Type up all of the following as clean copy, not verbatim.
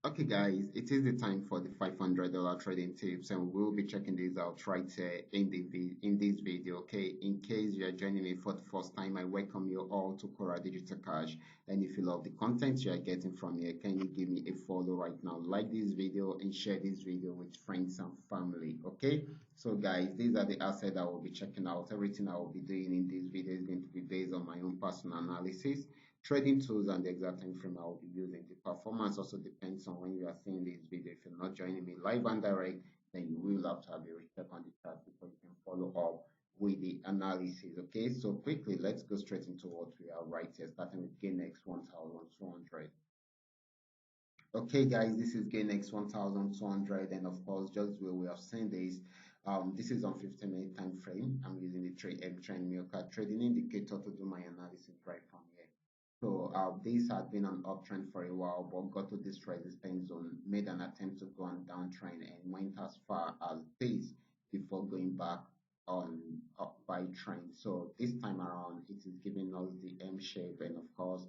Okay, guys, it is the time for the $500 trading tips, and we'll be checking this out right in this video. Okay, in case you are joining me for the first time, I welcome you all to Qora Digital Cash. And if you love the content you are getting from here, can you give me a follow right now? Like this video and share this video with friends and family. Okay, so guys, these are the assets I will be checking out. Everything I will be doing in this video is going to be based on my own personal analysis, trading tools, and the exact time frame I will be using. The performance also depends on when you are seeing this video. If you're not joining me live and direct, then you will have to have a recheck on the chart before you can follow up with the analysis. Okay, so quickly, let's go straight into what we are right here, starting with GainX 1200. Okay, guys, this is GainX 1200, and of course, just where we have seen this, this is on 15-minute time frame. I'm using the trend card trading indicator to do my analysis right from here. So this had been an uptrend for a while, but got to this resistance zone, made an attempt to go on downtrend, and went as far as this before going back on up by trend. So this time around, it is giving us the M shape, and of course,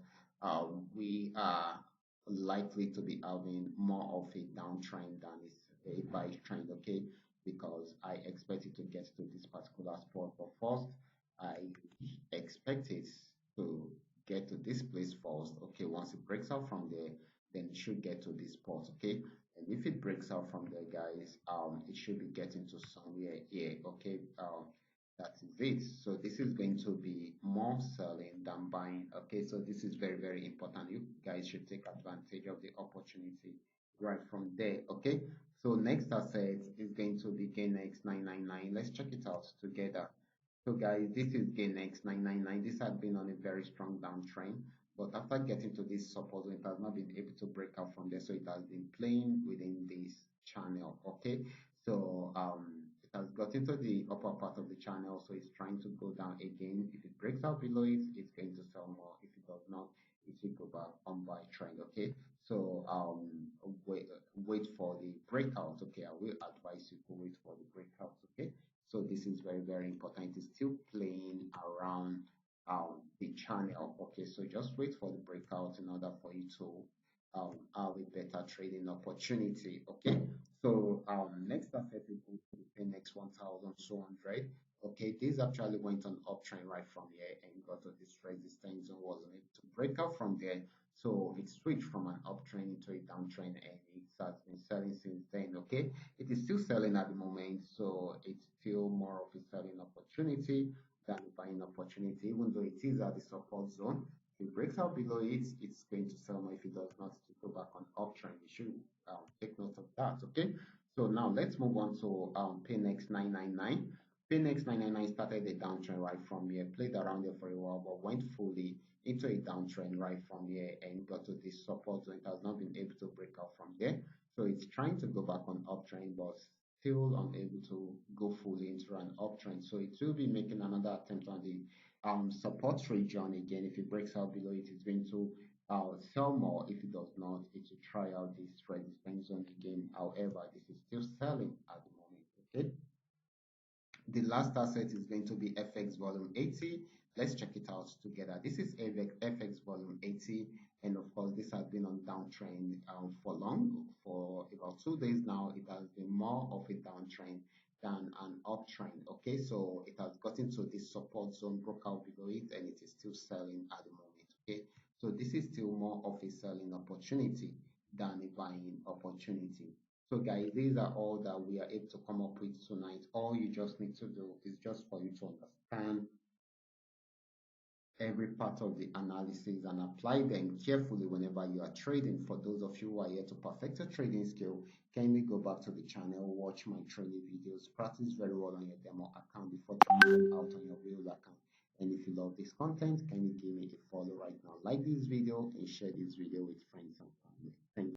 we are likely to be having more of a downtrend than is a buy trend, okay? Because I expect it to get to this particular spot, but first, I expect it to get to this place first. Okay, once it breaks out from there, then it should get to this spot. Okay, and if it breaks out from there, guys, it should be getting to somewhere here. Okay, that is it. So this is going to be more selling than buying. Okay, so this is very, very important. You guys should take advantage of the opportunity right from there. Okay, so next asset is going to be GainX 999. Let's check it out together. So guys, this is GainX 999. This had been on a very strong downtrend, but after getting to this support zone, it has not been able to break out from there. So it has been playing within this channel. Okay, so it has got into the upper part of the channel, so it's trying to go down again. If it breaks out below it, it's going to sell more. If it does not, it will go back on buy trend. Okay, so wait for the breakout. Okay, I will advise you to wait for the breakout. Okay, so this is very, very important. It is still playing around the channel. Okay, so just wait for the breakout in order for you to have a better trading opportunity. Okay, so next asset is going to be Phoenix 1200. Okay, this actually went on uptrend right from here and got to this resistance and wasn't able to break out from there. So it switched from an uptrend into a downtrend, and it has been selling since then. Okay, it is still selling at the moment, so it's still more of a selling opportunity than a buying opportunity, even though it is at the support zone. If it breaks out below it, it's going to sell more. If it does not, to go back on uptrend. You should take note of that. Okay, so now let's move on to PNX 999. PNX 999 started a downtrend right from here, played around there for a while, but went fully into a downtrend right from here and got to this support zone. It has not been able to break out from there. So it's trying to go back on uptrend, but still unable to go fully into an uptrend. So it will be making another attempt on the support region again. If it breaks out below it, it's going to sell more. If it does not, it will try out this resistance zone again. However, this is still selling at the moment. Okay. The last asset is going to be FX volume 80. Let's check it out together. This is FX volume 80, and of course, this has been on downtrend for long, for about 2 days now. It has been more of a downtrend than an uptrend. Okay, so it has gotten to this support zone, broke out below it, and it is still selling at the moment. Okay, so this is still more of a selling opportunity than a buying opportunity. So guys, these are all that we are able to come up with tonight. All you just need to do is just for you to understand every part of the analysis and apply them carefully whenever you are trading. For those of you who are here to perfect your trading skill, can you go back to the channel, watch my training videos, practice very well on your demo account before trying them out on your real account. And if you love this content, can you give me a follow right now? Like this video and share this video with friends and family.